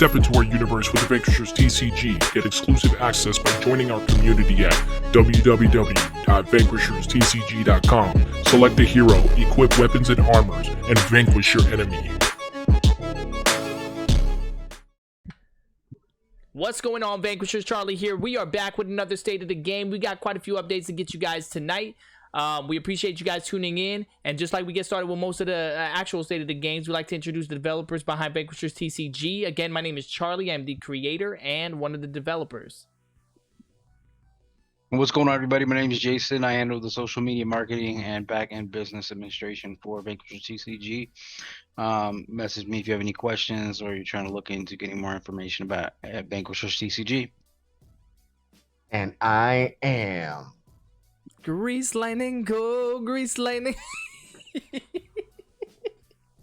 Step into our universe with the Vanquishers TCG. Get exclusive access by joining our community at www.vanquisherstcg.com. Select a hero, equip weapons and armors, and vanquish your enemy. What's going on, Vanquishers? Charlie here. We are back with another State of the Game. We got quite a few updates to get you guys tonight. We appreciate you guys tuning in. And just like we get started with most of the actual State of the Games, we like to introduce the developers behind Vanquishers TCG. Again, my name is Charlie. I'm the creator and one of the developers. What's going on, everybody? My name is Jason. I handle the social media marketing and back-end business administration for Vanquishers TCG. Message me if you have any questions or you're trying to look into getting more information about Vanquishers TCG. And I am Grease Lightning, go Grease Lightning.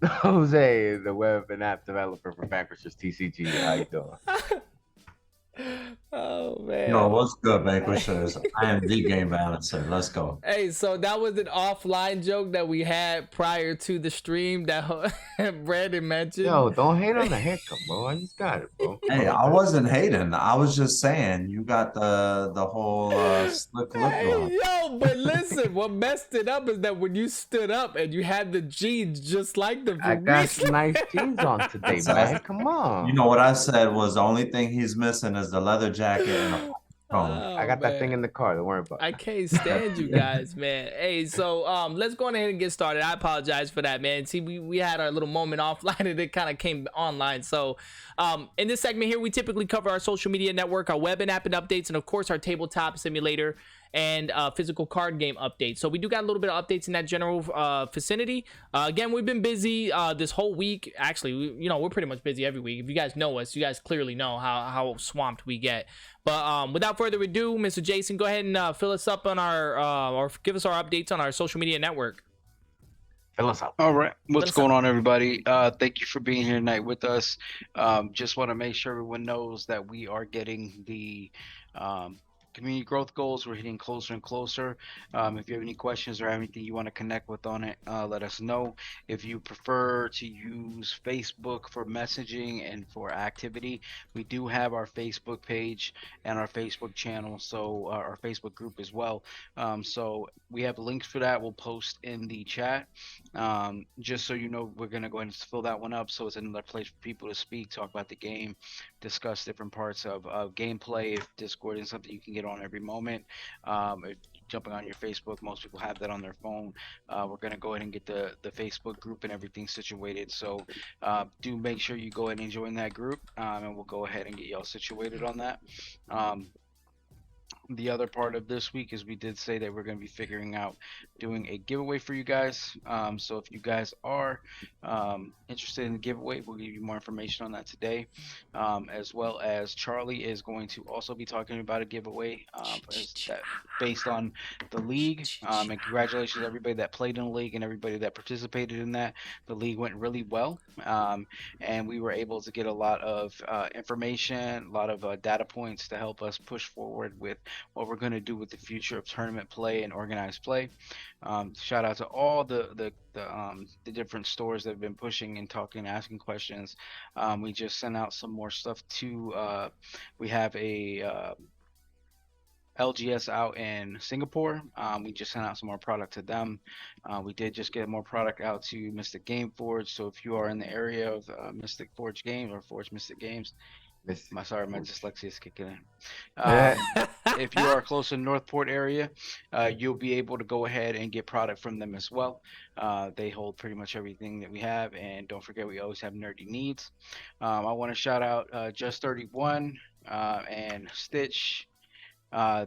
Jose, the web and app developer for Vanquishers TCG. How you doing? Oh man. No, what's good, Vanquishers? I am the game balancer. Let's go. Hey, so that was an offline joke that we had prior to the stream that Brandon mentioned. Yo, don't hate on the haircut, bro. I just got it, bro. Hey, I wasn't hating. I was just saying you got the whole slick look going. Yo, but listen, what messed it up is that when you stood up and you had the jeans just like the I got some nice jeans on today, man. Come on. You know what I said was the only thing he's missing is the leather jacket and a phone. I got that thing in the car. Don't worry about it. I can't stand you guys, man. Hey, so let's go ahead and get started. I apologize for that, man. See, we had our little moment offline and it kind of came online. So in this segment here, we typically cover our social media network, our web and app and updates, and of course our tabletop simulator and physical card game updates. So we do got a little bit of updates in that general vicinity. Again, we've been busy this whole week. Actually, we're pretty much busy every week. If you guys know us, you guys clearly know how swamped we get. But without further ado, Mr. Jason, go ahead and fill us up on our or give us our updates on our social media network. Fill us out. All right. What's going on, everybody? Thank you for being here tonight with us. Just want to make sure everyone knows that we are getting the community growth goals. We're hitting closer and closer. If you have any questions or anything you want to connect with on it, let us know. If you prefer to use Facebook for messaging and for activity, we do have our Facebook page and our Facebook channel, so our Facebook group as well. So we have links for that. We'll post in the chat. Just so you know, we're going to go ahead and fill that one up, so it's another place for people to speak, talk about the game, discuss different parts of gameplay. If Discord is something you can get on every moment, jumping on your Facebook, most people have that on their phone. We're going to go ahead and get the Facebook group and everything situated, so do make sure you go ahead and join that group, and we'll go ahead and get y'all situated on that. The other part of this week is we did say that we're going to be figuring out doing a giveaway for you guys. So if you guys are interested in the giveaway, we'll give you more information on that today. As well as Charlie is going to also be talking about a giveaway based on the league. And congratulations to everybody that played in the league and everybody that participated in that. The league went really well. And we were able to get a lot of information, a lot of data points to help us push forward with what we're going to do with the future of tournament play and organized play. Shout out to all the different stores that have been pushing and talking and asking questions. We just sent out some more stuff to we have a LGS out in Singapore. We just sent out some more product to them. We did just get more product out to Mystic Game Forge. So if you are in the area of Mystic Forge Games or Forge Mystic Games, my dyslexia is kicking in. If you are close to the Northport area, you'll be able to go ahead and get product from them as well. They hold pretty much everything that we have, and don't forget we always have nerdy needs. I want to shout out Just 31 and Stitch.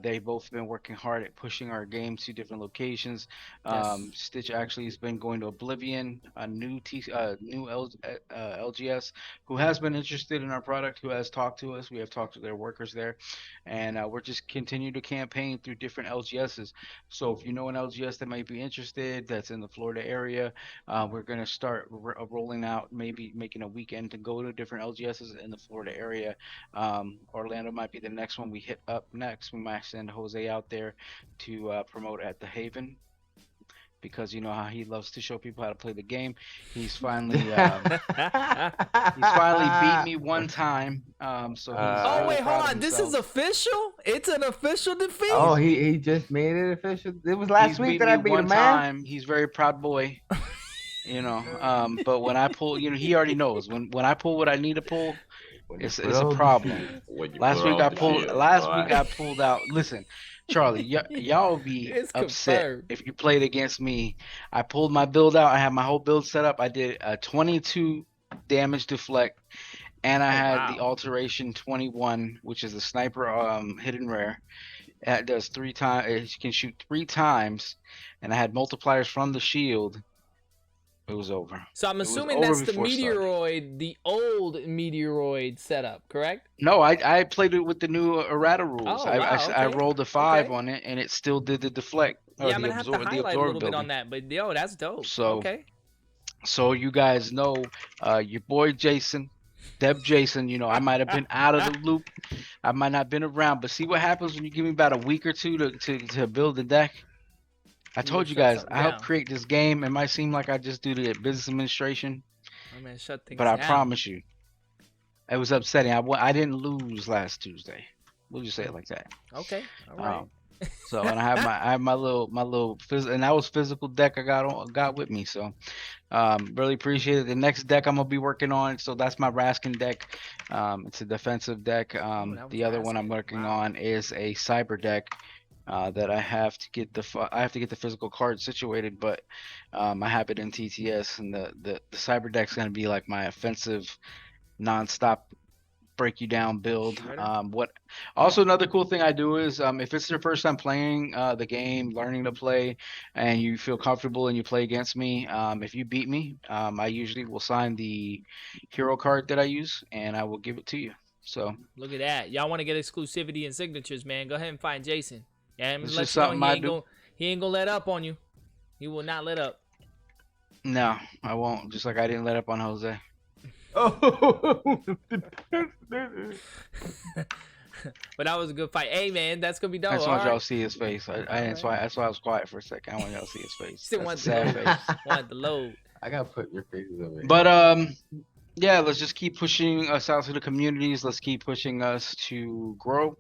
They've both been working hard at pushing our game to different locations. Yes. Stitch actually has been going to Oblivion, a new LGS, who has been interested in our product, who has talked to us. We have talked to their workers there, and we're just continuing to campaign through different LGSs. So if you know an LGS that might be interested, that's in the Florida area, we're going to start rolling out, maybe making a weekend to go to different LGSs in the Florida area. Orlando might be the next one we hit up next. We might send Jose out there to promote at the Haven. because you know how he loves to show people how to play the game. He's finally he's finally beat me one time. So he's Oh really wait, proud hold of on. This is himself. official. It's an official defeat. Oh, he just made it official. It was last He's week beat that me I beat one him, man. time. He's very proud boy. You know, but when I pull, you know, he already knows when I pull what I need to pull, it's a problem. Last week I pulled out. Listen, Charlie, y'all be It's upset confirmed. if you played against me. I pulled my build out. I had my whole build set up. I did a 22 damage deflect, and I had the wow. alteration 21, which is a sniper hidden rare. It does 3 times. It can shoot 3 times, and I had multipliers from the shield. It was over. So I'm It was assuming over that's the before it started. Meteoroid, the old Meteoroid setup, correct? No, I played it with the new errata rules. Oh, I wow, I okay. rolled a 5 Okay. on it, and it still did the deflect or Yeah, I'm the gonna have to absorb the highlight a little bit absorb on building. that, but yo, that's dope. So- Okay. So you guys know, your boy Jason, Deb Jason. You know, I might have been out of the loop. I might not have been around, but see what happens when you give me about a week or two to build the deck. I You told gonna you shut guys, something I helped down. create this game. It might seem like I just do the business administration, Oh man, shut things but I down. promise you, it was upsetting. I didn't lose last Tuesday. We'll just say it like that. Okay. All right. Um, so and I have my little and that was physical deck I got with me. So really appreciate it. The next deck I'm gonna be working on. So that's my Raskin deck. It's a defensive deck. that was The other one I'm Raskin. working Wow. on is a cyber deck. That I have to get the physical card situated, but I have it in TTS, and the cyber deck's gonna be like my offensive, nonstop break you down build. Shredder. Also another cool thing I do is if it's your first time playing the game, learning to play, and you feel comfortable and you play against me, if you beat me, I usually will sign the hero card that I use, and I will give it to you. So Look at that. Y'all want to get exclusivity and signatures, man? Go ahead and find Jason. Yeah, I'm It's gonna let just you know something I do. he ain't gonna let up on you. He will not let up. no, I won't. Just like I didn't let up on Jose. Oh. But that was a good fight. Hey man, that's gonna be dope. I just All want y'all right. to see his face. That's why I was quiet for a second. I want y'all to see his face. Still That's want a the sad load. face. Want the load. I gotta put your faces over here. But yeah, let's just keep pushing us out to the communities. Let's keep pushing us to grow.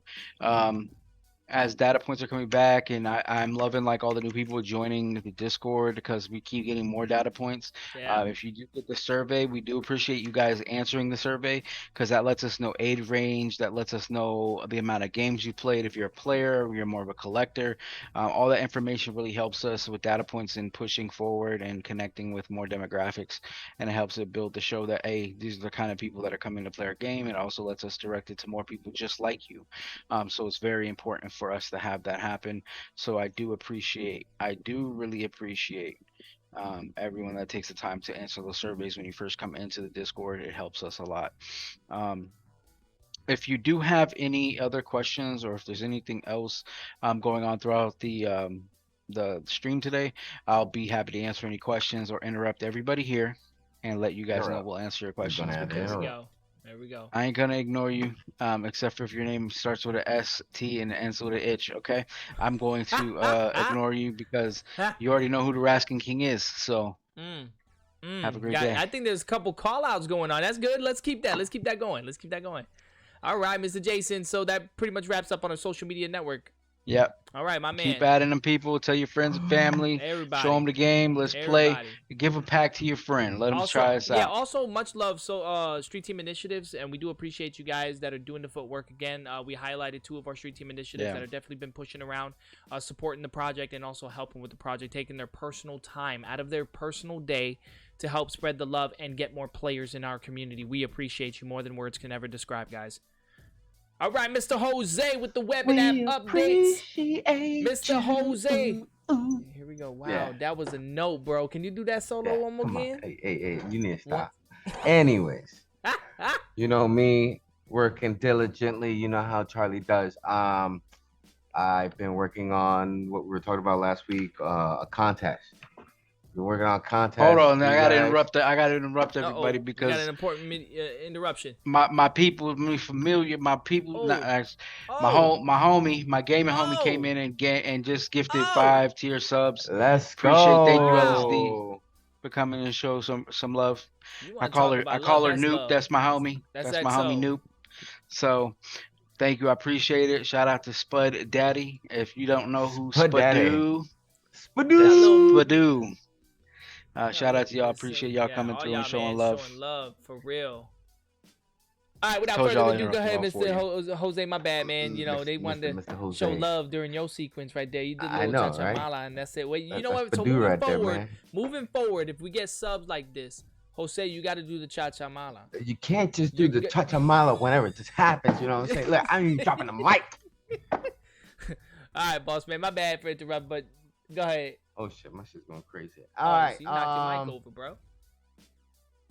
As data points are coming back, and I'm loving like all the new people joining the Discord because we keep getting more data points. Yeah. If you do get the survey, we do appreciate you guys answering the survey because that lets us know age range, that lets us know the amount of games you played. If you're a player, you're more of a collector. All that information really helps us with data points and pushing forward and connecting with more demographics, and it helps it build the show that hey, these are the kind of people that are coming to play our game. It also lets us direct it to more people just like you. So it's very important for us to have that happen. So I do really appreciate everyone that takes the time to answer those surveys when you first come into the Discord. It helps us a lot. If you do have any other questions or if there's anything else going on throughout the stream today, I'll be happy to answer any questions or interrupt everybody here and let you guys know we'll answer your questions have to There we because go. There we go. I ain't gonna ignore you, except for if your name starts with a S, T, and ends with a itch. Okay, I'm going to ignore you because you already know who the Raskin King is. So have a great day. I think there's a couple call outs going on. That's good. Let's keep that. Let's keep that going. Let's keep that going. All right, Mr. Jason. So that pretty much wraps up on our social media network. Yep. All right, my man. Keep adding them people. Tell your friends and family. Everybody. Show them the game. Let's Everybody. play. Give a pack to your friend. Let them Also, try us yeah, out. also much love. So Street Team Initiatives, and we do appreciate you guys that are doing the footwork again. We highlighted 2 of our Street Team Initiatives Yeah. that have definitely been pushing around, supporting the project and also helping with the project, taking their personal time out of their personal day to help spread the love and get more players in our community. We appreciate you more than words can ever describe, guys. All right, Mr. Jose with the weapon app updates. Mr. Jose. Here we go. Wow, Yeah. that was a note, bro. Can you do that solo one more Come on. again? Hey, you need to stop. Anyways, you know me working diligently. You know how Charlie does. I've been working on what we were talking about last week, a contest. We're working on contests. Hold on, you I gotta guys. interrupt. I gotta interrupt everybody We got because an important interruption. my people, me familiar, my people, Oh. not, Oh. my homie, my gaming homie Oh. came in and just gifted Oh. 5 tier subs. Let's Appreciate. go. Thank you, Wow. LSD, for coming and show some love. You I want to call talk her about love? Noop. Love. That's my homie. That's my homie XO. Noop. So thank you. I appreciate it. Shout out to Spud Daddy. If you don't know who Spud Daddy. Spadoo, Spadoo. that's Hello. Spadoo. Yeah, Shout out to y'all. listen, Appreciate y'all yeah, coming all through y'all, and showing man, love. Showing love for real. All right, without Told further y'all ado, go ahead, interrupt y'all Mr. Jose. My bad, man. You know they wanted to show love during your sequence right there. You did a I little know, cha-cha right? mala, and that's it. Wait, you know That's what? So Spadoo right there, man. moving forward, if we get subs like this, Jose, you got to do the cha-cha mala. You can't just do the cha-cha-mala whenever it just happens. You know what I'm saying? Look, I'm even dropping the mic. All right, boss man. My bad for interrupting, but go ahead. Oh shit, my shit's going crazy. All right, So you knocked your mic over, bro.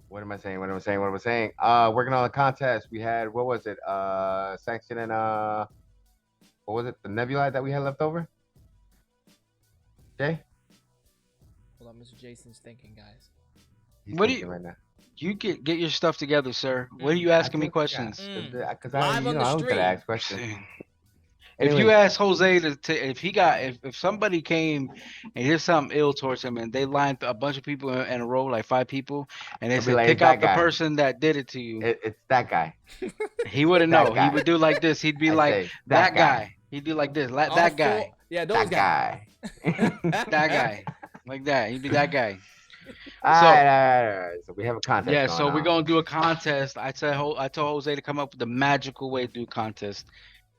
What am I saying? Working on the contest. We had, what was it? Sanction and what was it? The Nebula that we had left over? Jay? Hold on, Mr. Jason's thinking, guys. He's What do thinking you- right now? You get your stuff together, sir. What are you asking me Yeah, questions? Because Live on the I always stream. gotta ask questions. If Anyway, you ask Jose if somebody came and did something ill towards him and they lined a bunch of people in a row, like 5 people, and they I'll be said like, pick "It's that out the guy." person that did it to you, it's that guy. he wouldn't that know. guy. He would do like this. He'd be I like say, that guy. He'd do like this. All That guy. Yeah, those That guys. guy. That guy. Like that. He'd be that guy. All right. So we have a contest. Yeah, going so we're on. gonna do a contest. I told Jose to come up with the magical way to do a contest.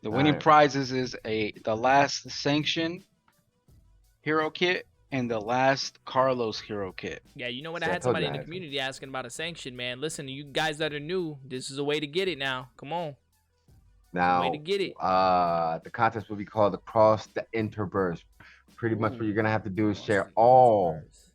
The winning Alright. prizes is the last Sanction hero kit and the last Carlos hero kit. Yeah, you know what? See, I I had told somebody you in I the had community asking about a sanction, man. Listen, you guys that are new, this is a way to get it now. Come on. Now, Way to get it. the contest will be called Across the Interverse. Pretty much what Ooh. you're gonna have to do is Across share the all interverse.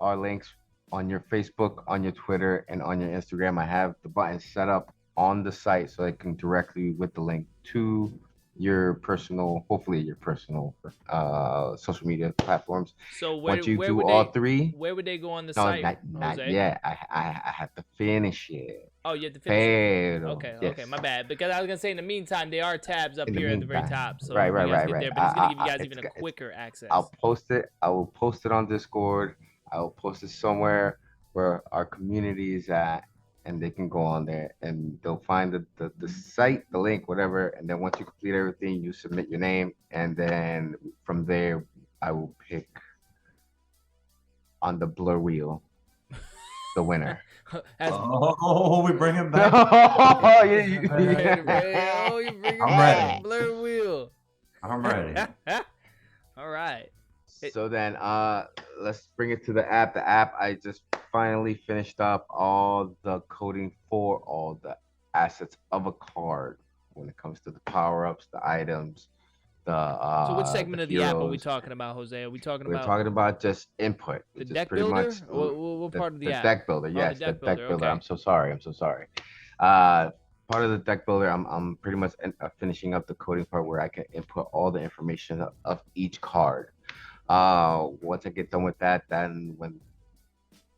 our links on your Facebook, on your Twitter, and on your Instagram. I have the button set up on the site so it can directly with the link to your personal, hopefully your personal social media platforms. So where, Once you where do would all they, 3, where would they go on the no, site? not Jose? yet. I have to finish it. Oh, you have to finish. It. Pero, Okay, yes. okay, my bad. Because I was gonna say in the meantime, there are tabs up In the here at the very meantime. top. So Right, you right, guys right, get right. there, but it's gonna give you guys it's even a got- quicker access. I'll post it. I will post it on Discord. I will post it somewhere where our community is at, and they can go on there and they'll find the site, the link, whatever. And then once you complete everything, you submit your name, and then from there, I will pick on the blur wheel the winner. As, Oh, we bring him back. Oh, oh, you bring it I'm back, ready. blur wheel. I'm ready. All right. So then, let's bring it to the app. The app, I just finally finished up all the coding for all the assets of a card when it comes to the power-ups, the items, the So which segment of the app are we heroes. talking about, Jose? Are we talking We're about talking about just input. the which is deck pretty builder? much What part of the app? deck builder, Oh, yes, the the deck deck builder, builder. okay. I'm so sorry. Part of the deck builder, I'm pretty much finishing up the coding part where I can input all the information of each card. Once I get done with that, then when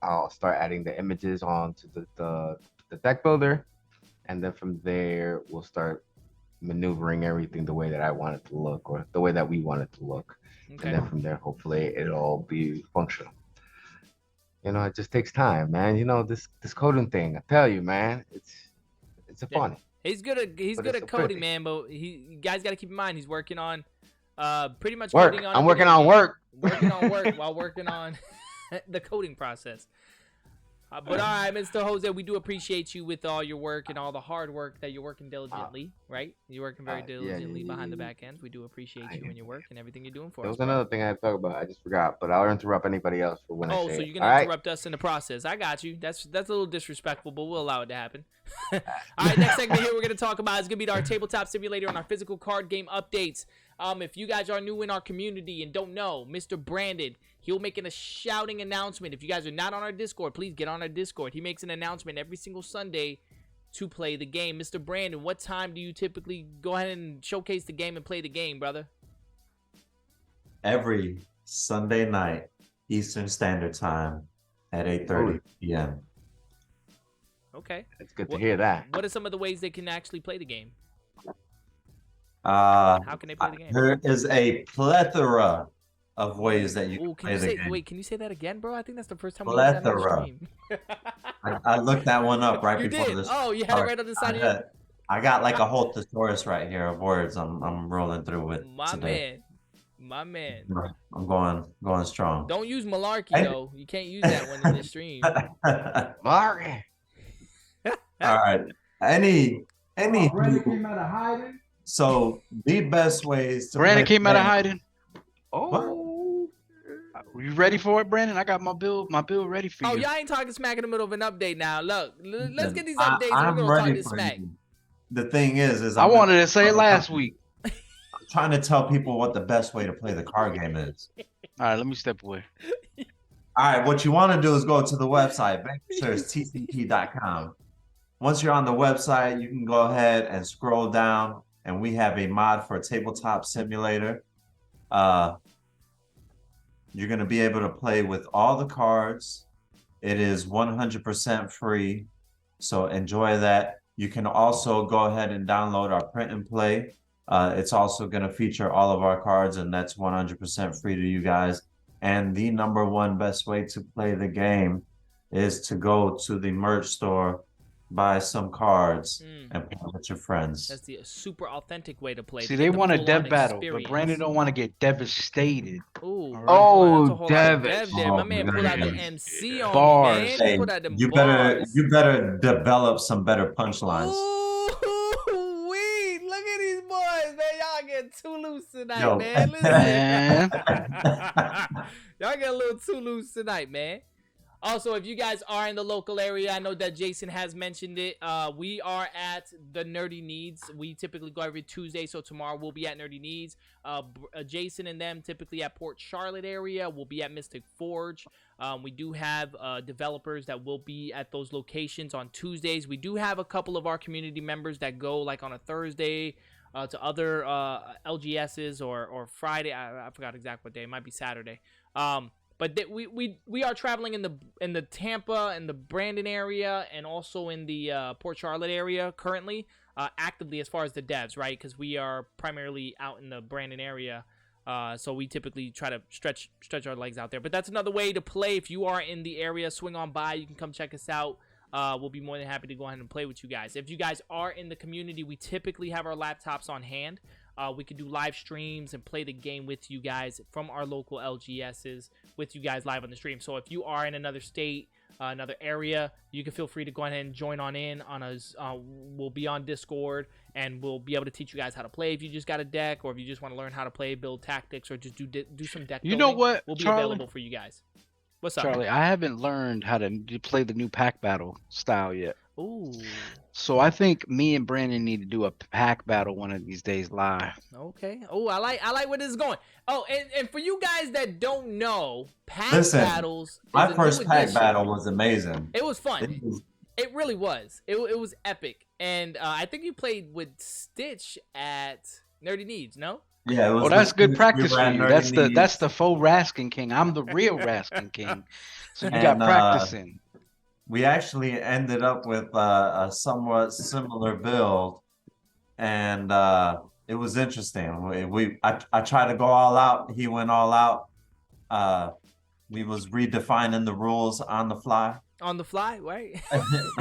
I'll start adding the images onto the deck builder, and then from there we'll start maneuvering everything the way that I want it to look, or the way that we want it to look. Okay. And then from there, hopefully it'll all be functional. You know, it just takes time, man. You know, this coding thing, I tell you, man, it's a Yeah. fun. He's good at But it's coding, so pretty. man. But you guys got to keep in mind he's working on pretty much Work. coding on. I'm a working video on game. work. Working on work while working on the coding process. But all right, Mr. Jose, we do appreciate you with all your work and all the hard work that you're working diligently, right? You're working very yeah, diligently yeah, behind the yeah. back end. We do appreciate you and your work and everything you're doing for There us. was bro. another thing I had to talk about. I just forgot, but I'll interrupt anybody else for when I Oh, say so it. you're gonna All right? interrupt us in the process? I got you. That's a little disrespectful, but we'll allow it to happen. All right, next segment here we're gonna talk about is gonna be our tabletop simulator and our physical card game updates. If you guys are new in our community and don't know, Mr. Brandon, he'll make a shouting announcement. If you guys are not on our Discord, please get on our Discord. He makes an announcement every single Sunday to play the game. Mr. Brandon, what time do you typically go ahead and showcase the game and play the game, brother? Every Sunday night Eastern Standard Time at 8:30 p.m. Okay. It's good to What- hear that. What are some of the ways they can actually play the game? Uh, How can they play the game? there is a plethora of ways that you Ooh, can play the game. wait, can you say that again, bro? I think that's the first time we used that on the Plethora. stream. I looked that one up right You before did? this. Oh, you had it right on the side of your... I got like a whole thesaurus right here of words. I'm rolling through it today. My man. I'm going strong. Don't use malarkey, though. You can't use that one in the stream. Mark. All right. Any Brandon came out of hiding. so the best ways to Brandon play came out of the game- hiding. Oh. You ready for it, Brandon? I got my bill ready for Oh, you. y'all ain't talking smack in the middle of an update now. Look, let's get these I- updates. I'm We're gonna talk ready this for smack. you. The thing is I I'm wanted to say it last week. I'm trying to tell people what the best way to play the card game is. All right, let me step away. All right, what you want to do is go to the website, VanquishersTCG.com. Once you're on the website, you can go ahead and scroll down, and we have a mod for Tabletop Simulator. You're going to be able to play with all the cards. It is 100% free, so enjoy that. You can also go ahead and download our print and play. It's also going to feature all of our cards, and that's 100% free to you guys. And the number one best way to play the game is to go to the merch store, buy some cards, and play with your friends. That's the super authentic way to play. See, to they get the want a full-on dev battle, but experience. Brandon don't want to get devastated. Ooh, All right. Oh, that's a whole lot of Dev. there. My Oh, man pulled out the man. MC on Bars. me, man. Hey, He put out them you bars. better develop some better punchlines. Ooh, wait, look at these boys, man. Y'all get too loose tonight, Yo. man. Listen. Man. Y'all get a little too loose tonight, man. Also, if you guys are in the local area, I know that Jason has mentioned it. We are at the Nerdy Needs. We typically go every Tuesday, so tomorrow we'll be at Nerdy Needs. Jason and them typically at Port Charlotte area. We'll be at Mystic Forge. We do have developers that will be at those locations on Tuesdays. We do have a couple of our community members that go like on a Thursday to other LGSs or Friday. I forgot exactly what day. It might be Saturday. But we are traveling in the Tampa and the Brandon area, and also in the Port Charlotte area currently, actively as far as the devs, right? Because we are primarily out in the Brandon area, so we typically try to stretch our legs out there. But that's another way to play. If you are in the area, swing on by. You can come check us out. We'll be more than happy to go ahead and play with you guys. If you guys are in the community, we typically have our laptops on hand. We can do live streams and play the game with you guys from our local LGSs with you guys live on the stream. So if you are in another state, another area, you can feel free to go ahead and join on in on us. We'll be on Discord, and we'll be able to teach you guys how to play if you just got a deck, or if you just want to learn how to play, build tactics, or just do some deck You building. know what, We'll be Charlie? available for you guys. What's up? Charlie, I haven't learned how to play the new pack battle style yet. Ooh, So I think me and Brandon need to do a pack battle one of these days live. okay. Oh, I like where this is going. Oh, and for you guys that don't know, pack Listen, battles. is My a new first pack edition. battle was amazing. It was fun. It was- It really was. It was epic. And I think you played with Stitch at Nerdy Needs, no? Yeah, it was. Oh, that's good we practice for ran you. Nerdy That's the faux Raskin King. I'm the real Raskin King. So you got And, practicing. We actually ended up with a somewhat similar build, and it was interesting. I tried to go all out. He went all out. We was redefining the rules on the fly. On the fly, right?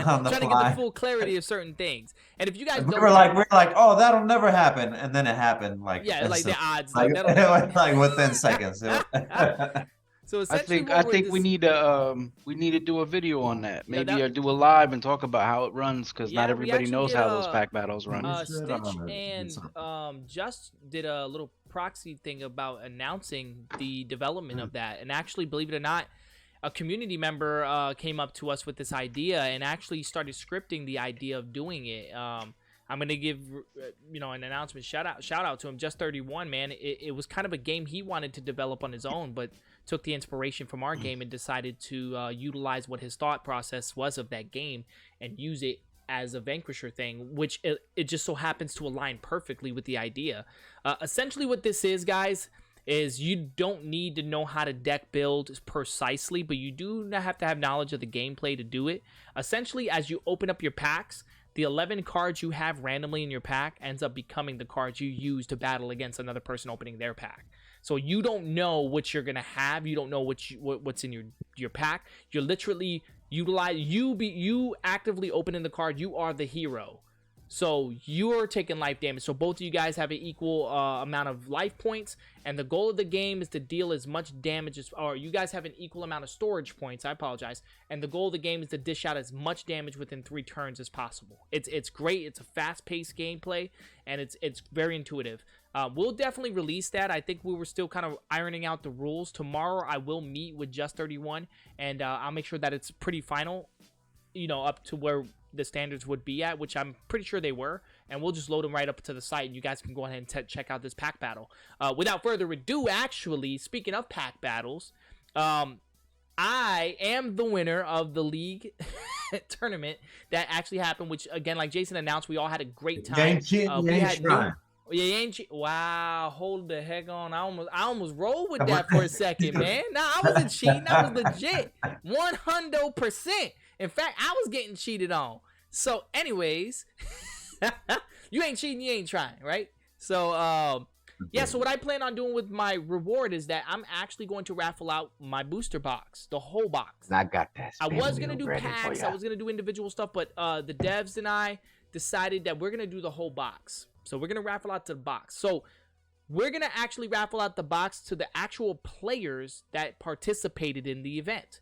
On the Trying to get fly. the full clarity of certain things. And if you guys We don't were like, oh, that'll never happen, and then it happened. Like, yeah, like the instant- odds. like, Like, that'll- like within seconds. So I essentially, think we need to do a video on that. Yeah, Maybe do a live and talk about how it runs, because Yeah, not we everybody actually knows did how those pack battles run. Shit, Stitch I'm and Just did a little proxy thing about announcing the development of that. And actually, believe it or not, a community member came up to us with this idea and actually started scripting the idea of doing it. I'm gonna give an announcement shout out to him. Just 31, man. It was kind of a game he wanted to develop on his own, but took the inspiration from our game and decided to utilize what his thought process was of that game and use it as a Vanquisher thing, which it just so happens to align perfectly with the idea. Essentially what this is, guys, is you don't need to know how to deck build precisely, but you do not have to have knowledge of the gameplay to do it. Essentially, as you open up your packs, the 11 cards you have randomly in your pack ends up becoming the cards you use to battle against another person opening their pack. So you don't know what you're gonna have. You don't know what's in your pack. You're literally you actively opening the card. You are the hero. So you're taking life damage. So both of you guys have an equal amount of life points, and the goal of the game is to deal as much damage as, or you guys have an equal amount of storage points. I apologize. And the goal of the game is to dish out as much damage within 3 turns as possible. It's great. It's a fast-paced gameplay, and it's very intuitive. We'll definitely release that. I think we were still kind of ironing out the rules. Tomorrow I will meet with Just 31, and I'll make sure that it's pretty final, you know, up to where the standards would be at, which I'm pretty sure they were, and we'll just load them right up to the site, and you guys can go ahead and check out this pack battle. Without further ado, actually, speaking of pack battles, I am the winner of the league tournament that actually happened, which, again, like Jason announced, we all had a great time. Wow, hold the heck on. I almost rolled with that for a second, man. Nah, I wasn't cheating. That was legit. 100%. In fact, I was getting cheated on. So, anyways, you ain't cheating, you ain't trying, right? So, yeah, so what I plan on doing with my reward is that I'm actually going to raffle out my booster box, the whole box. I got that. I was going to do packs, I was going to do individual stuff, but the devs and I decided that we're going to do the whole box. So we're going to raffle out to the box. So we're going to actually raffle out the box to the actual players that participated in the event.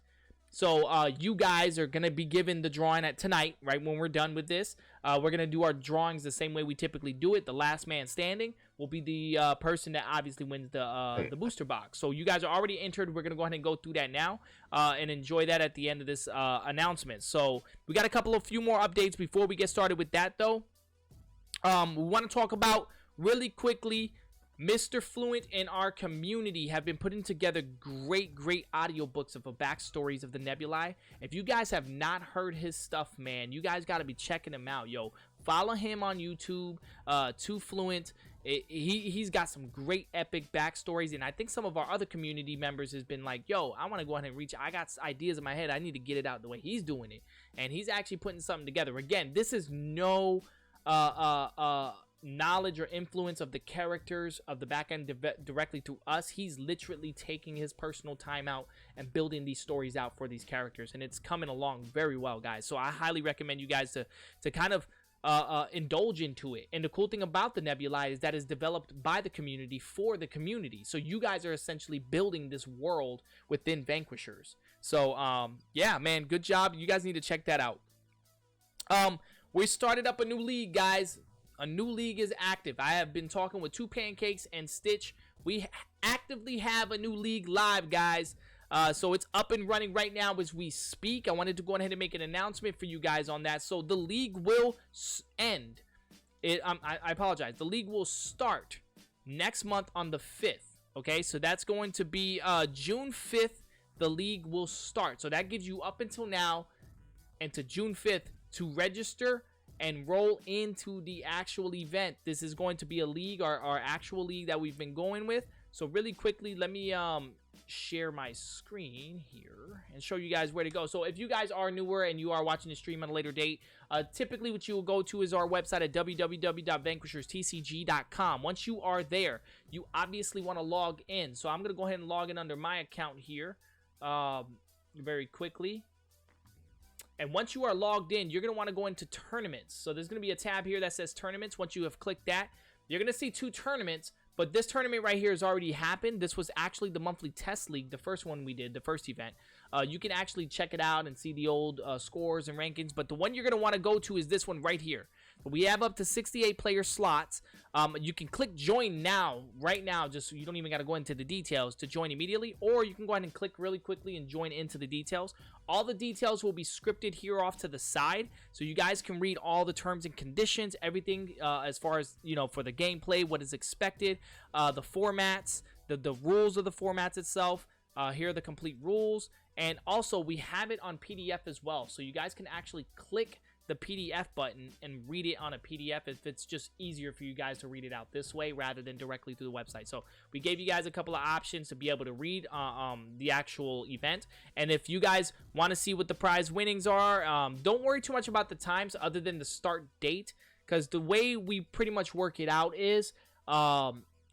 So you guys are going to be given the drawing at tonight, right, when we're done with this. We're going to do our drawings the same way we typically do it. The last man standing will be the person that obviously wins the booster box. So you guys are already entered. We're going to go ahead and go through that now and enjoy that at the end of this announcement. So we got a few more updates before we get started with that, though. We want to talk about really quickly, Mr. Fluent and our community have been putting together great audiobooks of the backstories of the Nebulae. If you guys have not heard his stuff, man, you guys got to be checking him out. Yo, follow him on YouTube, Too Fluent. He's got some great epic backstories, and I think some of our other community members has been like, yo, I want to go ahead and reach, I got ideas in my head, I need to get it out the way he's doing it, and he's actually putting something together. Again, this is no knowledge or influence of the characters of the back end directly to us. He's literally taking his personal time out and building these stories out for these characters, and it's coming along very well, guys. So I highly recommend you guys to kind of indulge into it. And the cool thing about the Nebulae is that it's developed by the community for the community. So you guys are essentially building this world within Vanquishers. So yeah, man, good job. You guys need to check that out. We started up a new league, guys. A new league is active. I have been talking with Two Pancakes and Stitch. We actively have a new league live, guys. So it's up and running right now as we speak. I wanted to go ahead and make an announcement for you guys on that. So the league will end. I apologize. The league will start next month on the 5th. Okay, so that's going to be June 5th. The league will start. So that gives you up until now and to June 5th to register and roll into the actual event. This is going to be a league, our actual league that we've been going with. So really quickly, let me share my screen here and show you guys where to go. So if you guys are newer and you are watching the stream on a later date, typically what you will go to is our website at www.vanquisherstcg.com. Once you are there, you obviously want to log in. So I'm going to go ahead and log in under my account here very quickly. And once you are logged in, you're going to want to go into tournaments. So there's going to be a tab here that says tournaments. Once you have clicked that, you're going to see 2 tournaments. But this tournament right here has already happened. This was actually the monthly test league, the first one we did, the first event. You can actually check it out and see the old scores and rankings. But the one you're going to want to go to is this one right here. We have up to 68 player slots. You can click join now, right now, just so you don't even got to go into the details to join immediately. Or you can go ahead and click really quickly and join into the details. All the details will be scripted here off to the side, so you guys can read all the terms and conditions, everything as far as, you know, for the gameplay, what is expected, the formats, the rules of the formats itself. Here are the complete rules. And also, we have it on PDF as well, so you guys can actually click the PDF button and read it on a PDF if it's just easier for you guys to read it out this way rather than directly through the website. So we gave you guys a couple of options to be able to read the actual event. And if you guys want to see what the prize winnings are, don't worry too much about the times other than the start date, because the way we pretty much work it out is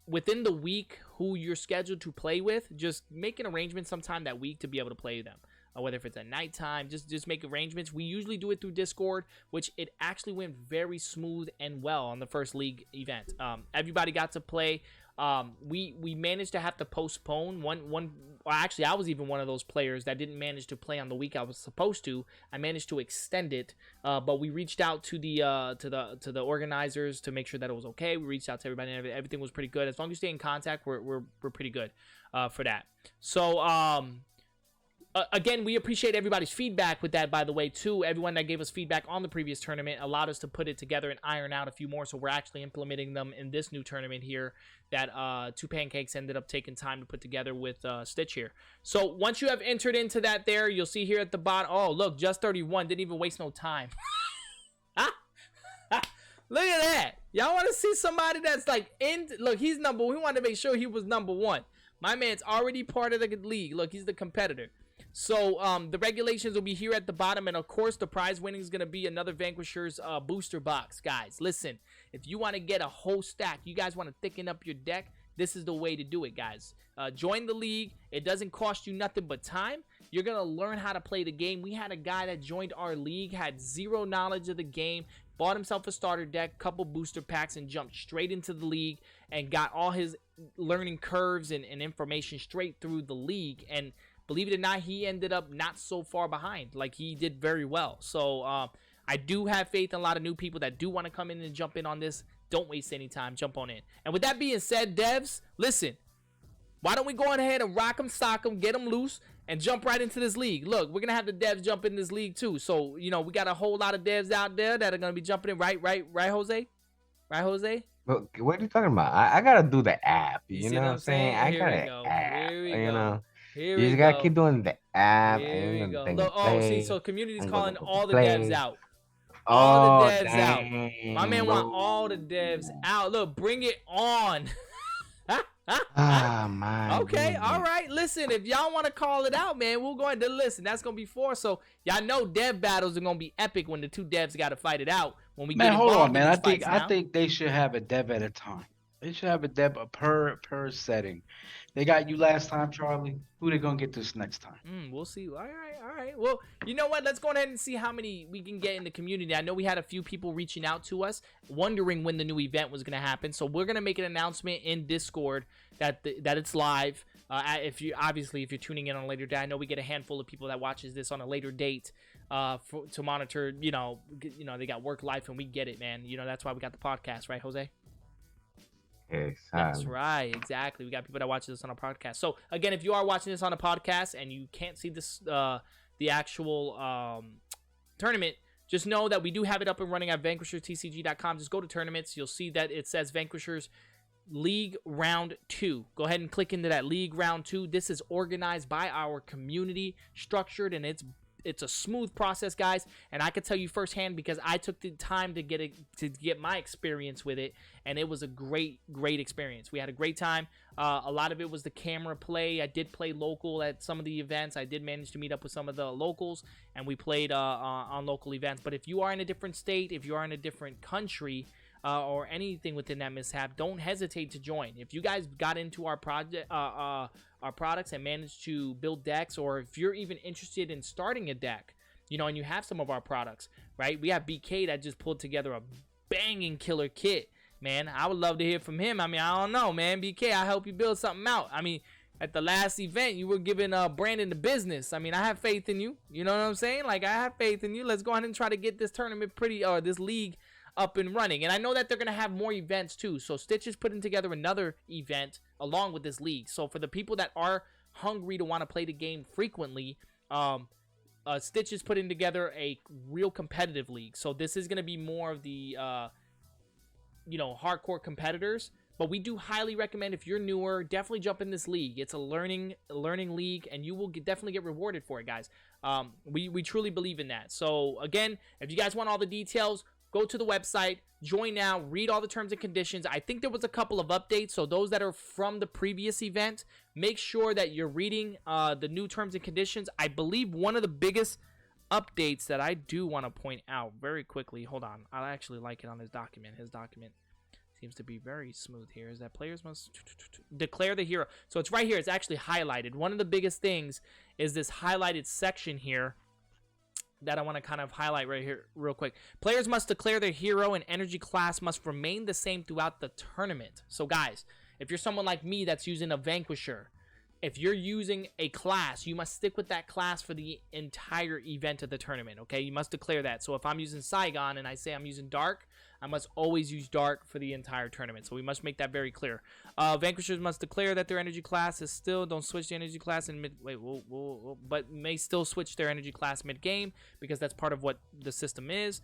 within the week who you're scheduled to play with, just make an arrangement sometime that week to be able to play them. Whether if it's at nighttime, just make arrangements. We usually do it through Discord, which it actually went very smooth and well on the first league event. Everybody got to play. We managed to have to postpone one. Well, actually, I was even one of those players that didn't manage to play on the week I was supposed to. I managed to extend it, but we reached out to the organizers to make sure that it was okay. We reached out to everybody, and everything was pretty good. As long as you stay in contact, we're pretty good for that. So again, we appreciate everybody's feedback with that, by the way, too. Everyone that gave us feedback on the previous tournament allowed us to put it together and iron out a few more, so we're actually implementing them in this new tournament here that Two Pancakes ended up taking time to put together with Stitch here. So once you have entered into that there, you'll see here at the bottom, oh, look, just 31, didn't even waste no time. Look at that. Y'all want to see somebody that's like, look, he's number one. We wanted to make sure he was number one. My man's already part of the league. Look, he's the competitor. So the regulations will be here at the bottom, and of course the prize winning is going to be another Vanquishers booster box. Guys, listen, if you want to get a whole stack, you guys want to thicken up your deck, this is the way to do it, guys. Join the league. It doesn't cost you nothing but time. You're going to learn how to play the game. We had a guy that joined our league, had zero knowledge of the game, bought himself a starter deck, couple booster packs, and jumped straight into the league and got all his learning curves and information straight through the league. And believe it or not, he ended up not so far behind. Like, he did very well. So I do have faith in a lot of new people that do want to come in and jump in on this. Don't waste any time. Jump on in. And with that being said, devs, listen, why don't we go on ahead and rock them, sock them, get them loose, and jump right into this league? Look, we're going to have the devs jump in this league too. So, you know, we got a whole lot of devs out there that are going to be jumping in. Right, Jose? Right, Jose? But what are you talking about? I gotta do the app. You know what I'm saying? I Here gotta we go. app. Here we You go. know, Here you we just gotta go. keep doing the app. Here we and go. then Look, oh, see, play. so community's I'm calling gonna all the play. devs out. Oh, All the devs out. dang, My man want bro. all the devs out. Look, bring it on. Ah, man. Okay, all right. Listen, if y'all want to call it out, man, we'll go ahead and listen. That's gonna be 4. So y'all know dev battles are gonna be epic when the two devs got to fight it out. When we Man, get hold involved on, man. in I these fights now. think they should have a dev at a time. They should have a dev per setting. They got you last time, Charlie. Who they gonna get this next time? We'll see. All right. Well, you know what? Let's go ahead and see how many we can get in the community. I know we had a few people reaching out to us, wondering when the new event was going to happen. So we're going to make an announcement in Discord that it's live. If you're tuning in on a later day, I know we get a handful of people that watches this on a later date to monitor. You know, they got work life, and we get it, man. You know, that's why we got the podcast, right, Jose? That's right, exactly. We got people that watch this on a podcast. So again, if you are watching this on a podcast and you can't see this, the actual tournament, just know that we do have it up and running at VanquishersTCG.com. Just go to tournaments. You'll see that it says Vanquishers League Round 2. Go ahead and click into that League Round 2. This is organized by our community, structured, and it's a smooth process, guys, and I can tell you firsthand because I took the time to get my experience with it, and it was a great experience. We had a great time. A lot of it was the camera play. I did play local at some of the events. I did manage to meet up with some of the locals, and we played on local events. But if you are in a different state, if you are in a different country, or anything within that mishap, don't hesitate to join. If you guys got into our project, our products and managed to build decks, or if you're even interested in starting a deck, you know, and you have some of our products, right? We have BK that just pulled together a banging killer kit, man. I would love to hear from him. I mean, I don't know, man. BK, I help you build something out. I mean, at the last event, you were giving Brandon the business. I mean, I have faith in you. You know what I'm saying? Like, I have faith in you. Let's go ahead and try to get this tournament this league up and running. And I know that they're going to have more events too. So Stitch is putting together another event along with this league. So for the people that are hungry to want to play the game frequently, Stitch is putting together a real competitive league. So this is going to be more of the, hardcore competitors. But we do highly recommend, if you're newer, definitely jump in this league. It's a learning league, and you will definitely get rewarded for it, guys. We truly believe in that. So again, if you guys want all the details, go to the website, join now, read all the terms and conditions. I think there was a couple of updates, so those that are from the previous event, make sure that you're reading the new terms and conditions. I believe one of the biggest updates that I do want to point out very quickly, hold on, I actually like it on his document. His document seems to be very smooth here, is that players must declare the hero. So it's right here, it's actually highlighted. One of the biggest things is this highlighted section here that I want to kind of highlight right here real quick. Players must declare their hero, and energy class must remain the same throughout the tournament. So guys, if you're someone like me that's using a Vanquisher, if you're using a class, you must stick with that class for the entire event of the tournament, okay? You must declare that. So if I'm using Saigon and I say I'm using Dark, I must always use Dark for the entire tournament. So we must make that very clear. Vanquishers must declare that their energy class is still, don't switch the energy class in mid, but may still switch their energy class mid-game, because that's part of what the system is.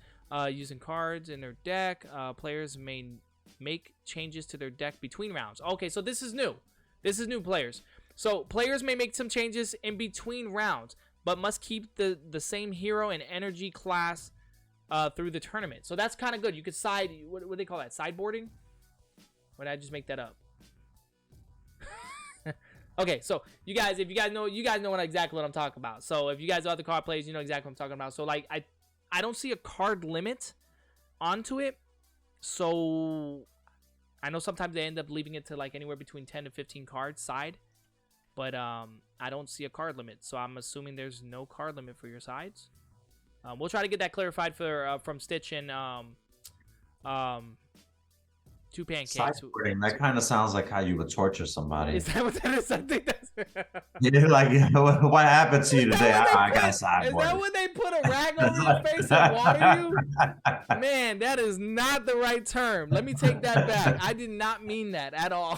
Using cards in their deck, players may make changes to their deck between rounds. Okay, so this is new. This is new, players. So players may make some changes in between rounds, but must keep the same hero and energy class through the tournament. So that's kind of good. You could side, what do they call that? Sideboarding? Or did I just make that up? Okay, so you guys, if you guys know exactly what I'm talking about. So if you guys are other card players, you know exactly what I'm talking about. So like I don't see a card limit onto it. So I know sometimes they end up leaving it to like anywhere between 10 to 15 cards side. But I don't see a card limit, so I'm assuming there's no card limit for your sides. We'll try to get that clarified for from Stitch and Two Pancakes. Sideboarding, that kind of sounds like how you would torture somebody. Is that what that is? I think that's. You're like, what happened to you today? I got sideboarded. Is that when they put a rag over your face and water you? Man, that is not the right term. Let me take that back. I did not mean that at all.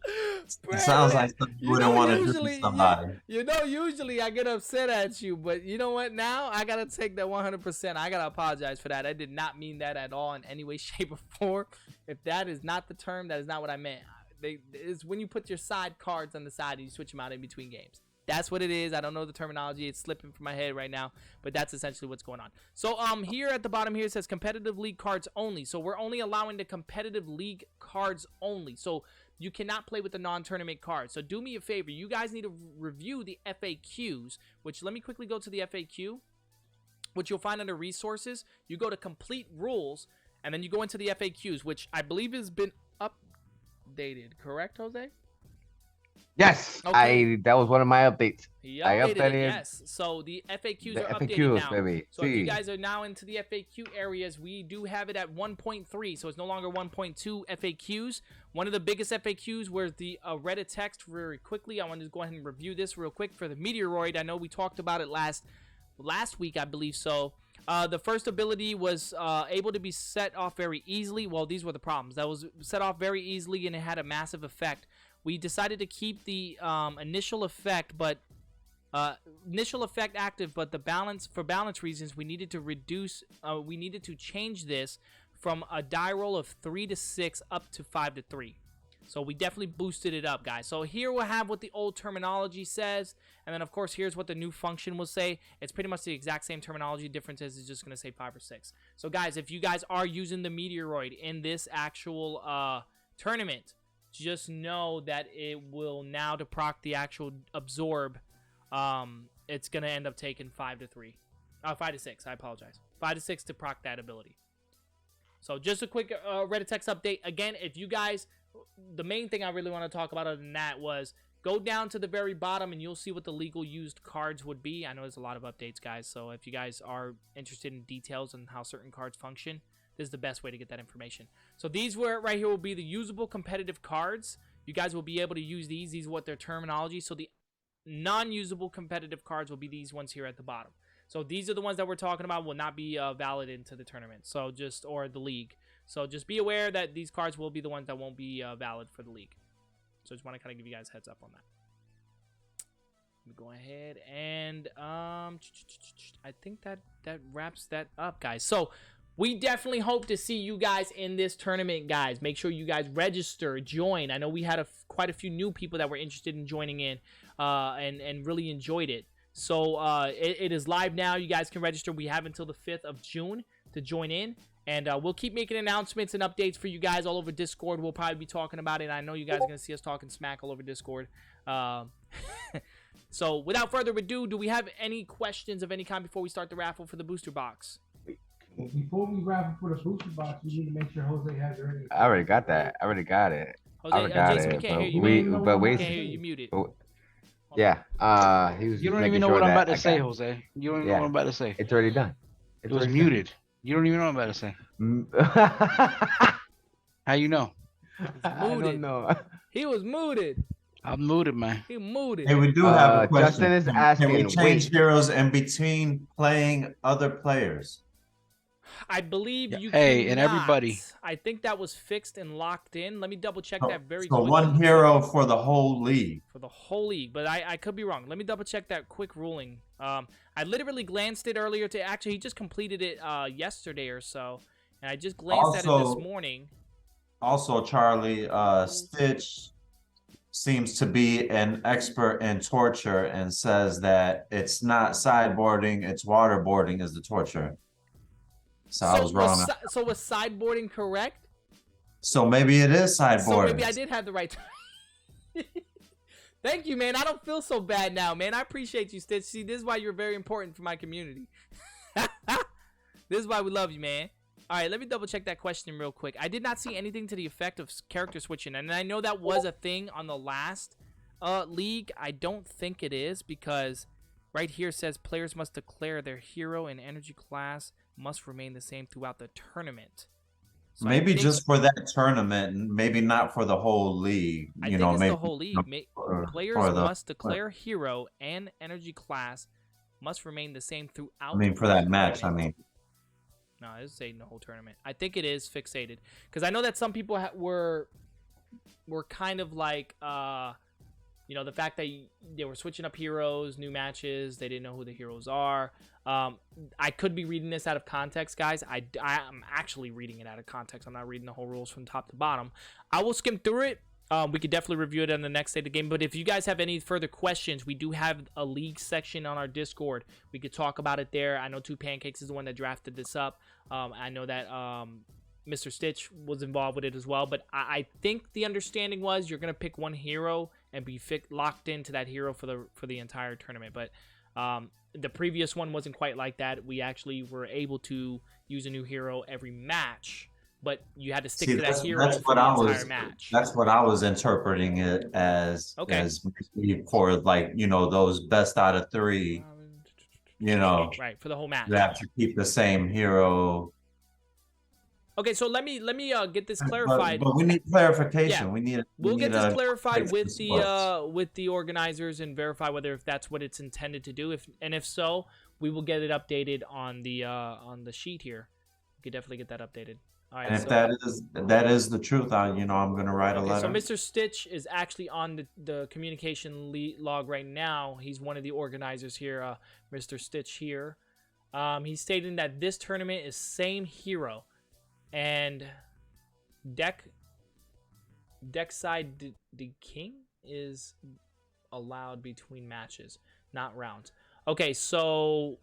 It sounds like something you wouldn't want to do to somebody. Usually I get upset at you, but you know what? Now I gotta take that 100%. I gotta apologize for that. I did not mean that at all in any way, shape, or form. If that is not the term, that is not what I meant. It's when you put your side cards on the side and you switch them out in between games. That's what it is. I don't know the terminology. It's slipping from my head right now, but that's essentially what's going on. So here at the bottom here it says competitive league cards only. So we're only allowing the competitive league cards only. So you cannot play with the non-tournament cards. So do me a favor. You guys need to review the FAQs, which let me quickly go to the FAQ, which you'll find under resources. You go to complete rules, and then you go into the FAQs, which I believe has been updated. Correct, Jose? Yes, Okay. that was one of my updates. He I updated it, updated yes. So the FAQs the are updated FAQs, now. baby. So if you See. guys are now into the FAQ areas, we do have it at 1.3. So it's no longer 1.2 FAQs. One of the biggest FAQs was the Reddit text. Very quickly, I want to go ahead and review this real quick for the Meteoroid. I know we talked about it last week, I believe so. The first ability was able to be set off very easily. Well, these were the problems. That was set off very easily, and it had a massive effect. We decided to keep the initial effect active, but for balance reasons, we needed to change this from a die roll of 3 to 6 up to 5 to 3. So we definitely boosted it up, guys. So here we'll have what the old terminology says, and then of course here's what the new function will say. It's pretty much the exact same terminology. Difference is it's just going to say 5 or 6. So guys, if you guys are using the Meteoroid in this actual tournament, just know that it will now to proc the actual absorb. It's gonna end up taking 5 to 6. I apologize. 5 to 6 to proc that ability. So just a quick Reddit text update. Again, if you guys, the main thing I really want to talk about other than that was go down to the very bottom and you'll see what the legal used cards would be. I know there's a lot of updates, guys. So if you guys are interested in details on how certain cards function, this is the best way to get that information. So these right here will be the usable competitive cards. You guys will be able to use these. These are what their terminology. So the non-usable competitive cards will be these ones here at the bottom. So these are the ones that we're talking about will not be valid into the tournament. So or the league. So just be aware that these cards will be the ones that won't be valid for the league. So just want to kind of give you guys a heads up on that. Let me go ahead and I think that wraps that up, guys. So we definitely hope to see you guys in this tournament, guys. Make sure you guys register, join. I know we had quite a few new people that were interested in joining in and really enjoyed it. So it is live now. You guys can register. We have until the 5th of June to join in. And we'll keep making announcements and updates for you guys all over Discord. We'll probably be talking about it. I know you guys are going to see us talking smack all over Discord. So without further ado, do we have any questions of any kind before we start the raffle for the booster box? Before we raffle for the booster box, we need to make sure Jose has it ready. I already got that. I already got it. Jose, I already got Jason, it. we can't but hear you. we, man. but We wait. can't hear you. You muted. Yeah. He was. You just don't making even know sure what I'm that about to I say, got- Jose. You don't even Yeah. know what I'm about to say. It's already done. It was muted. You don't even know what I'm about to say. I How you know? Muted. don't know. He was muted. I'm muted, man. He muted. Hey, we do have a question. Justin is Can asking, we change wait. heroes in between playing other players? I believe you Hey, and cannot. everybody. I think that was fixed and locked in. Let me double check So, that very so quickly. one hero for the whole league. For the whole league, but I could be wrong. Let me double check that quick ruling. I literally glanced it earlier to actually he just completed it yesterday or so, and I just glanced at it Also- this morning. Also, Charlie, Stitch seems to be an expert in torture and says that it's not sideboarding, it's waterboarding is the torture. So I was wrong. So was sideboarding correct? So maybe it is So sideboarding. maybe I did have the right. Thank you, man. I don't feel so bad now, man. I appreciate you, Stitch. See, this is why you're very important for my community. This is why we love you, man. All right, let me double check that question real quick. I did not see anything to the effect of character switching, and I know that was a thing on the last league. I don't think it is because right here it says players must declare their hero and energy class must remain the same throughout the tournament. So I Maybe think- just for that tournament, and maybe not for the whole league. I You think know, it's maybe the whole league. Players for the- must declare hero and energy class must remain the same throughout. I mean, for that match. I tournament. mean, No, it's saying the whole tournament. I think it is fixated because I know that some people were kind of like, the fact that they were switching up heroes, new matches. They didn't know who the heroes are. I could be reading this out of context, guys. I'm actually reading it out of context. I'm not reading the whole rules from top to bottom. I will skim through it. We could definitely review it on the next day of the game. But if you guys have any further questions, we do have a league section on our Discord. We could talk about it there. I know Two Pancakes is the one that drafted this up. I know that Mr. Stitch was involved with it as well. But I think the understanding was you're going to pick one hero and be locked into that hero for the entire tournament. But the previous one wasn't quite like that. We actually were able to use a new hero every match. But you had to stick to that hero for the entire match. That's what I was interpreting it as. Okay. As maybe for those best out of three. Right, for the whole match. You have to keep the same hero. Okay, so let me get this clarified. But we need clarification. Yeah. We'll get this clarified with the organizers and verify whether if that's what it's intended to do. If so, we will get it updated on the sheet here. We could definitely get that updated. All right, And if that is the truth, I'm gonna write a letter. So Mr. Stitch is actually on the communication log right now. He's one of the organizers here, Mr. Stitch here. He's stating that this tournament is same hero, and deck side the king is allowed between matches, not rounds. Okay, so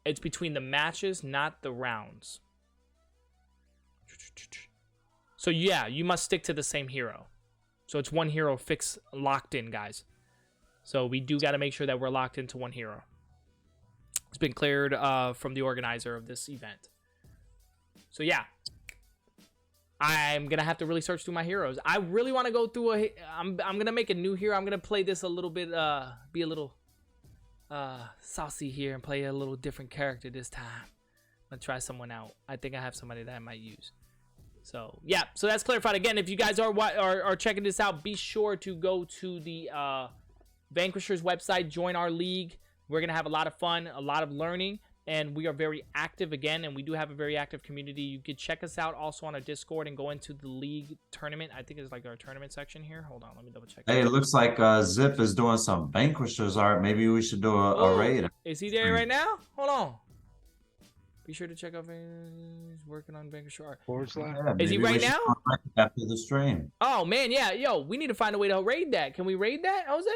it's between the matches, not the rounds. So yeah, you must stick to the same hero. So it's one hero locked in, guys. So we do got to make sure that we're locked into one hero. It's been cleared from the organizer of this event. So yeah, I'm gonna have to really search through my heroes. I really want to go through I'm gonna make a new hero. I'm gonna play this a little bit, be a little saucy here and play a little different character this time. I'm gonna try someone out. I think I have somebody that I might use. So yeah, so that's clarified. Again, if you guys are checking this out, be sure to go to the Vanquishers website, join our league. We're gonna have a lot of fun, a lot of learning, and we are very active again, and we do have a very active community. You could check us out also on our Discord and go into the league tournament. I think it's like our tournament section here. Hold on, let me double check. Hey, it looks like Zip is doing some Vanquishers art. Maybe we should do a raid. Is he there right now? Hold on. Be sure to check out he's working on Vanquishers Out. Yeah, Is he maybe we right should now? contact after the stream. Oh man, yeah, yo, we need to find a way to raid that. Can we raid that, Jose?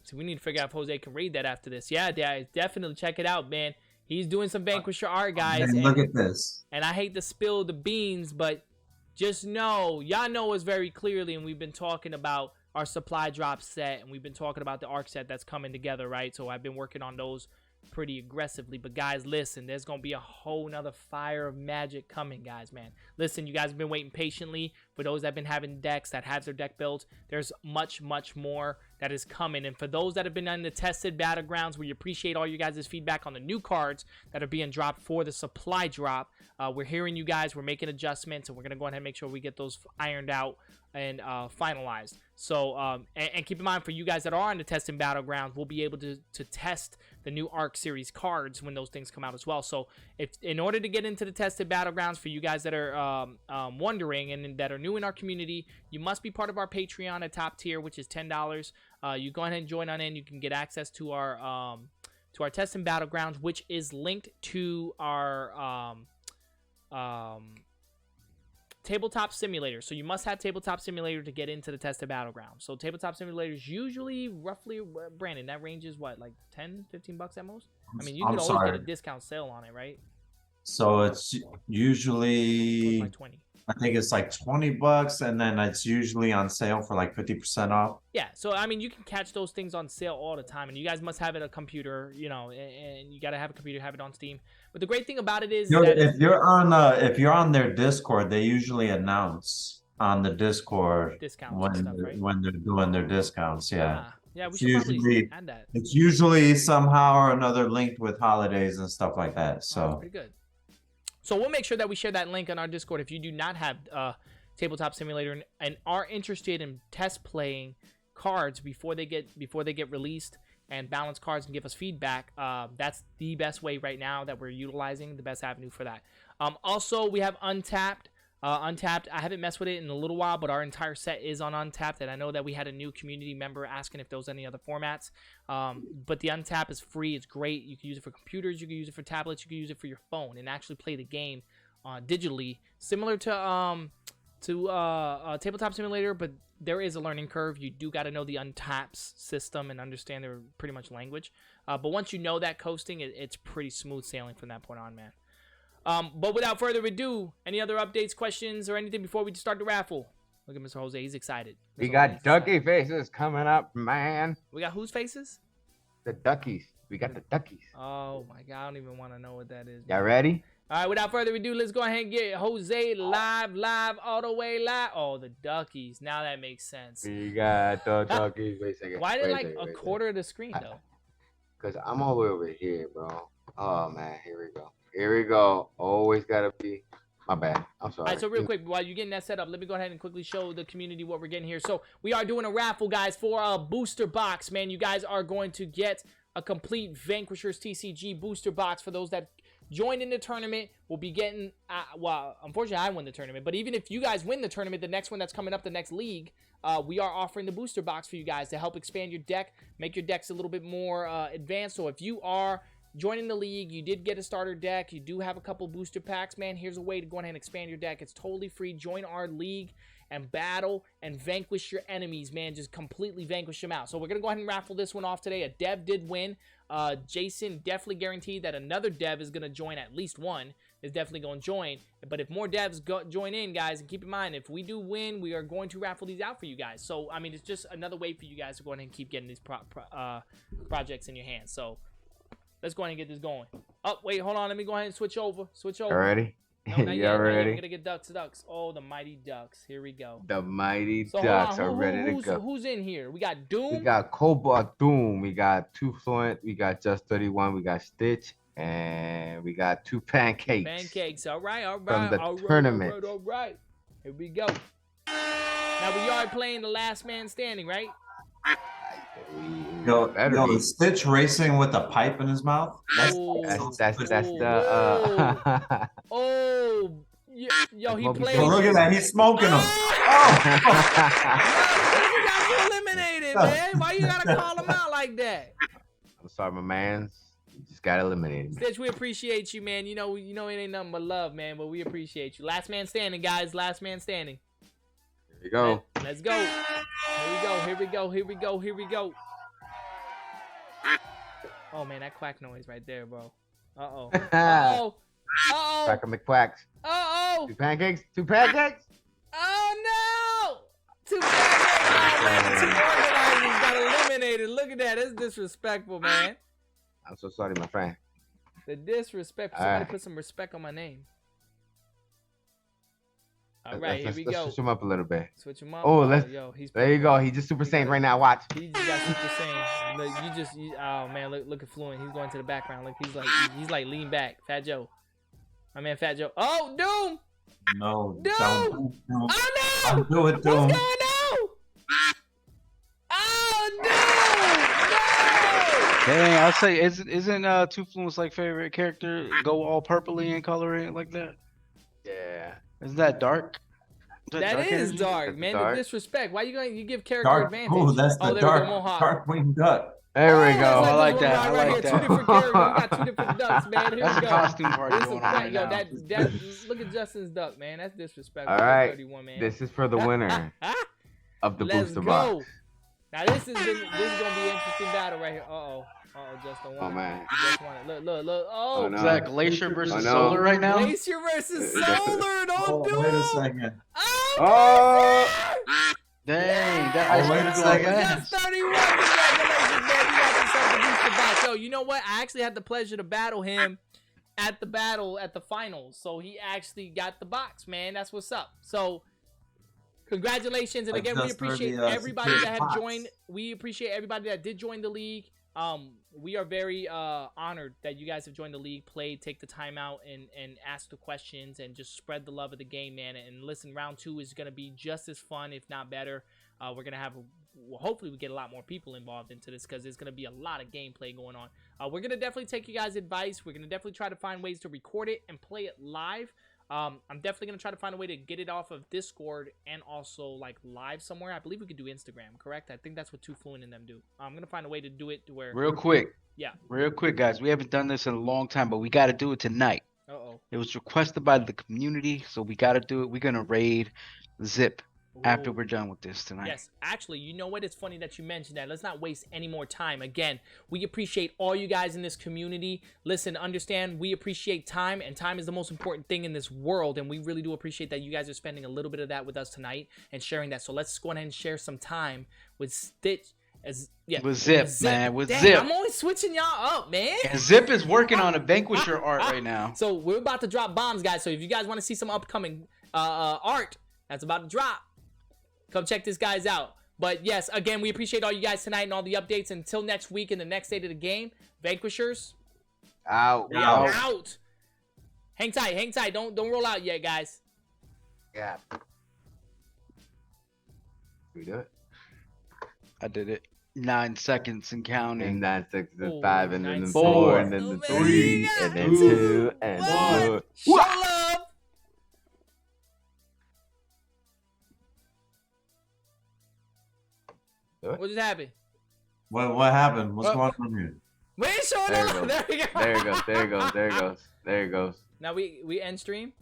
So we need to figure out if Jose can raid that after this. Yeah, definitely check it out, man. He's doing some Vanquisher art, guys. Man, look at this. And I hate to spill the beans, but just know, y'all know us very clearly, and we've been talking about our supply drop set, and we've been talking about the arc set that's coming together, right? So I've been working on those pretty aggressively. But guys, listen, there's gonna be a whole nother fire of magic coming, guys, man. Listen, you guys have been waiting patiently. For those that have been having decks that have their deck built, there's much more that is coming. And for those that have been on the tested battlegrounds, we appreciate all you guys' feedback on the new cards that are being dropped for the supply drop. We're hearing you guys, we're making adjustments, and we're gonna go ahead and make sure we get those ironed out and finalized. So and keep in mind, for you guys that are on the testing battlegrounds, we'll be able to test the new Arc Series cards when those things come out as well. So if in order to get into the tested battlegrounds, for you guys that are wondering and that are new in our community, you must be part of our Patreon at top tier, which is $10. You go ahead and join on in. You can get access to our testing battlegrounds, which is linked to our Tabletop Simulator. So you must have Tabletop Simulator to get into the tested battleground. So Tabletop Simulator is usually roughly, Brandon, that range is what, like 10, 15 bucks at most? I mean, you can always get a discount sale on it, right? So it's usually, Like 20. I think it's like 20 bucks, and then it's usually on sale for like 50% off. Yeah, so I mean, you can catch those things on sale all the time, and you guys must have it a computer, you know, and you gotta have a computer, have it on Steam. But the great thing about it is that If you're on their Discord, they usually announce on the Discord discounts and stuff, right? when they're doing their discounts. Yeah, Yeah, we It's should probably usually- add that. it's usually somehow or another linked with holidays and stuff like that. That's So pretty good. So we'll make sure that we share that link on our Discord. If you do not have Tabletop Simulator and are interested in test playing cards before they get released and balance cards and give us feedback, that's the best way right now that we're utilizing, the best avenue for that. Also, we have Untapped. Untapped, I haven't messed with it in a little while, but our entire set is on Untapped, and I know that we had a new community member asking if there was any other formats. But the Untapped is free. It's great. You can use it for computers. You can use it for tablets. You can use it for your phone and actually play the game digitally, similar to Tabletop Simulator, but there is a learning curve. You do got to know the Untapped system and understand their pretty much language. But once you know that coasting, it's pretty smooth sailing from that point on, man. But without further ado, any other updates, questions, or anything before we start the raffle? Look at Mr. Jose. He's excited. We Mr. got Jose, he's ducky excited. faces coming up, man. We got whose faces? The duckies. We got the duckies. Oh, my God. I don't even want to know what that is. Y'all ready? All right, without further ado, let's go ahead and get Jose live, all the way live. Oh, the duckies. Now that makes sense. We got the duckies. Wait a second. Why did wait like second, a wait quarter of the screen, though? Because I'm all the way over here, bro. Oh, man. Here we go. Here we go. Always got to be. My bad. I'm sorry. All right, so real quick, while you're getting that set up, let me go ahead and quickly show the community what we're getting here. So we are doing a raffle, guys, for a booster box, man. You guys are going to get a complete Vanquishers TCG booster box for those that joined in the tournament. We'll be getting, well, unfortunately, I won the tournament, but even if you guys win the tournament, the next one that's coming up, the next league, we are offering the booster box for you guys to help expand your deck, make your decks a little bit more advanced. So if you are joining the league, you did get a starter deck, you do have a couple booster packs, man, here's a way to go ahead and expand your deck. It's totally free. Join our league and battle and vanquish your enemies, man. Just completely vanquish them out. So we're gonna go ahead and raffle this one off today. A dev did win. Jason definitely guaranteed that another dev is gonna join. At least one is definitely gonna join. But if more devs join in, guys, and keep in mind, if we do win, we are going to raffle these out for you guys. So I mean, it's just another way for you guys to go ahead and keep getting these projects in your hands. So let's go ahead and get this going. Oh, wait, hold on. Let me go ahead and switch over. Ready? No, not yet. Y'all ready? We're gonna get ducks. Oh, the mighty ducks. Here we go. The mighty So ducks hold on. are ready to go. Who's in here? We got Doom. We got Cobalt Doom. We got 2 Fluent. We got Just 31. We got Stitch. And we got 2 Pancakes. Pancakes. All right. From the tournament. All right. Here we go. Now we are playing the last man standing, right? Yo, Better be. is Stitch racing with a pipe in his mouth? Oh. That's the Oh. Yo, he Well, played. Yo, look at that. He's smoking them. You got you eliminated, man. Why you gotta call him out like that? I'm sorry, my man. Just got eliminated. Stitch, we appreciate you, man. You know it ain't nothing but love, man, but we appreciate you. Last man standing, guys. Last man standing. Here we go. Let's go. Here we go. Oh, man, that quack noise right there, bro. Uh-oh. Uh-oh. Cracker McQuacks. Uh-oh. 2 pancakes. 2 pancakes. Oh, no. 2 pancakes. 2 organizers got eliminated. Look at that. That's disrespectful, man. I'm so sorry, my friend. The disrespect. Somebody put some respect on my name. All right, here we go. Let's switch him up a little bit. Switch him up. Oh, let's. He's There you go. He's just Super Saiyan right now. Watch. He just got Super Saiyan. Look, oh man, look at Fluent. He's going to the background. Look, he's like lean back. Fat Joe. My man, Fat Joe. Oh, Doom. No. Doom. Don't Oh no. Don't do it, What's Doom. going on? Oh no. Dang, I'll say, isn't Two Fluent's like favorite character go all purpley and coloring like that? Yeah. Isn't that dark? That is energy? dark, That's man. dark. The disrespect. Why you give character Dark. advantage? Oh, that's the there we dark, go, Mohawk. dark winged duck. There we Oh, go. it's I like this that. one I right like here. that. 2 different characters. We got 2 different ducks, man. Here That's we a go. costume party This is going on right yo, now. that look at Justin's duck, man. That's disrespectful. All right. 31, man. This is for the winner of the Let's booster go. box. Now this is gonna be an interesting battle right here. Justin won. Oh, man. You just won it. Look. Oh, no. Is that Glacier versus Oh, no. Solar right now? Glacier versus Solar. Don't do Wait a it. second. Oh. Dang, that Oh, ice wait cream a is second. like Just 31. Congratulations, man. You got yourself the booster box. Yo, you know what? I actually had the pleasure to battle him at the finals. So he actually got the box, man. That's what's up. So congratulations. And Like again, we just for appreciate the, everybody secure that have box. joined. We appreciate everybody that did join the league. We are very honored that you guys have joined the league, played, take the time out and ask the questions and just spread the love of the game, man. And listen, round 2 is going to be just as fun, if not better. We're going to have, hopefully we get a lot more people involved into this because there's going to be a lot of gameplay going on. We're going to definitely take you guys' advice. We're going to definitely try to find ways to record it and play it live. I'm definitely going to try to find a way to get it off of Discord and also like live somewhere. I believe we could do Instagram, correct? I think that's what 2 Fluent and them do. I'm going to find a way to do it to where... Real quick, guys. We haven't done this in a long time, but we got to do it tonight. Uh-oh. It was requested by the community, so we got to do it. We're going to raid Zip after we're done with this tonight. Yes, actually, you know what? It's funny that you mentioned that. Let's not waste any more time. Again, we appreciate all you guys in this community. Listen, understand, we appreciate time, and time is the most important thing in this world, and we really do appreciate that you guys are spending a little bit of that with us tonight and sharing that. So let's go ahead and share some time with Stitch. With Zip, man. With Dang, Zip. I'm only switching y'all up, man. And Zip is working on a Vanquisher art right now. So we're about to drop bombs, guys. So if you guys want to see some upcoming art that's about to drop, come check this guys out. But yes, again, we appreciate all you guys tonight and all the updates. Until next week and the next date of the game, Vanquishers Out. we are out. Hang tight. Don't roll out yet, guys. Yeah. We do it. I did it. 9 seconds and counting. And 9 6 Oh, and 5 and then 9 the 4, 4 and then Oh, the man. 3 and then 2, 2 and 1. Show love. What just happened? What happened? What's What? going on here? We ain't showing There it love. goes. There we go. There it goes. There it goes. There it goes. There it goes. Now we end stream.